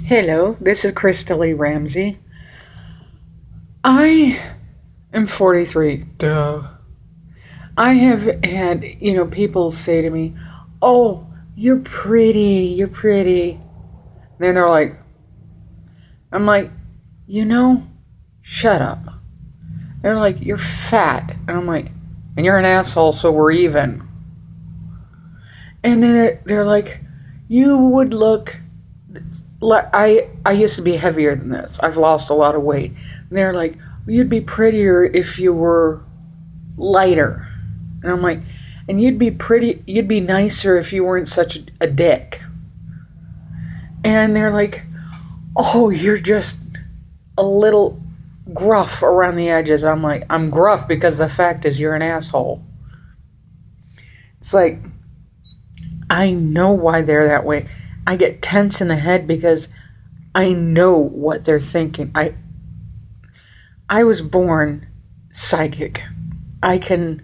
Hello, this is Krista Lee Ramsey. I am 43. Duh. I have had, people say to me, "Oh, you're pretty, you're pretty." Then they're like, I'm like, shut up. They're like, "You're fat." And I'm like, "And you're an asshole, so we're even." And then they're like, "You would look like I used to be heavier than this. I've lost a lot of weight." And they're like, "Well, you'd be prettier if you were lighter." And I'm like, "And you'd be nicer if you weren't such a dick." And they're like, "Oh, you're just a little gruff around the edges." I'm like, "I'm gruff because the fact is you're an asshole." It's like, I know why they're that way. I get tense in the head because I know what they're thinking. I was born psychic. I can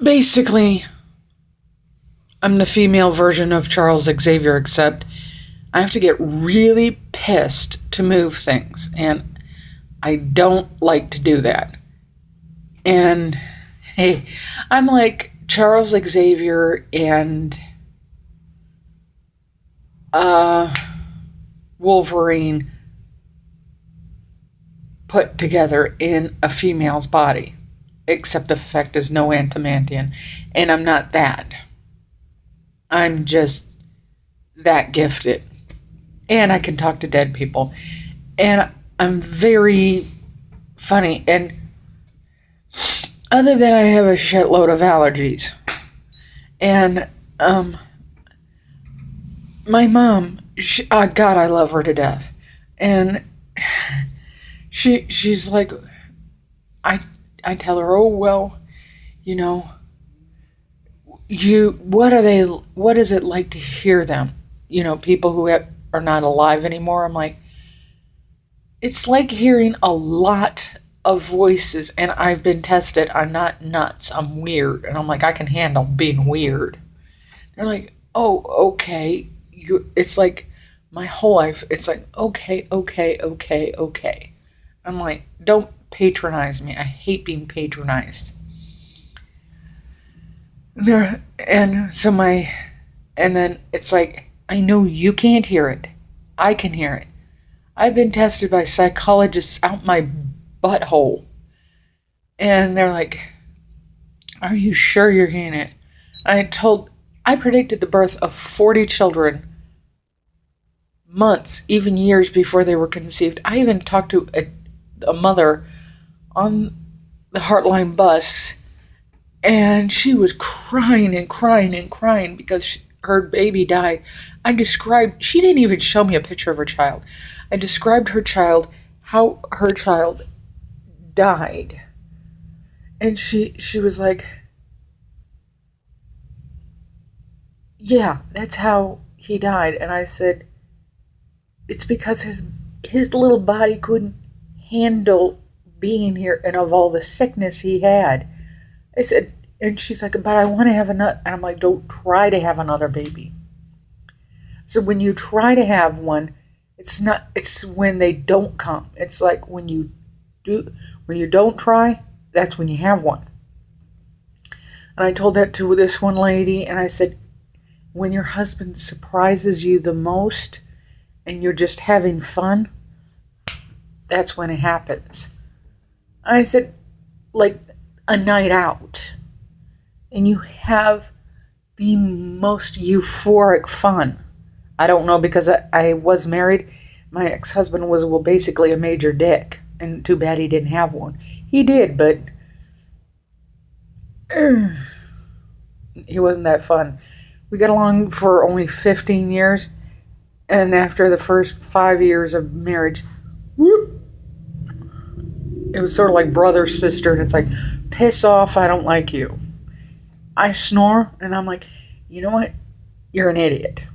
basically, I'm the female version of Charles Xavier, except I have to get really pissed to move things, and I don't like to do that. And hey, I'm like Charles Xavier and Wolverine put together in a female's body, except the fact is no adamantium, and I'm not that. I'm just that gifted, and I can talk to dead people, and I'm very funny, and other than I have a shitload of allergies, and my mom, God, I love her to death, and she's like, I tell her, "Oh well, you know, what is it like to hear them? People who are not alive anymore." I'm like, "It's like hearing a lot of voices, and I've been tested. I'm not nuts. I'm weird." And I'm like, "I can handle being weird." They're like, "Oh, okay." It's like my whole life. It's like, okay, okay, okay, okay. I'm like, "Don't patronize me. I hate being patronized." And then it's like, "I know you can't hear it. I can hear it. I've been tested by psychologists out my butthole." And they're like, "Are you sure you're hearing it?" I predicted the birth of 40 children months, even years before they were conceived. I even talked to a mother on the Heartline bus, and she was crying and crying and crying because her baby died. She didn't even show me a picture of her child. I described her child, how her child died. And she was like, "Yeah, that's how he died." And I said, "It's because his little body couldn't handle being here and of all the sickness he had." I said, and she's like, "But I want to have another." And I'm like, "Don't try to have another baby." So when you try to have one, it's when they don't come. It's like when you don't try, that's when you have one. And I told that to this one lady, and I said, "When your husband surprises you the most and you're just having fun, that's when it happens." I said, like a night out, and you have the most euphoric fun. I don't know, because I was married. My ex-husband was, well, basically a major dick, and too bad he didn't have one. He did, but he wasn't that fun. We got along for only 15 years, and after the first 5 years of marriage, whoop, it was sort of like brother, sister, and it's like, piss off, I don't like you. I snore, and I'm like, "You know what? You're an idiot."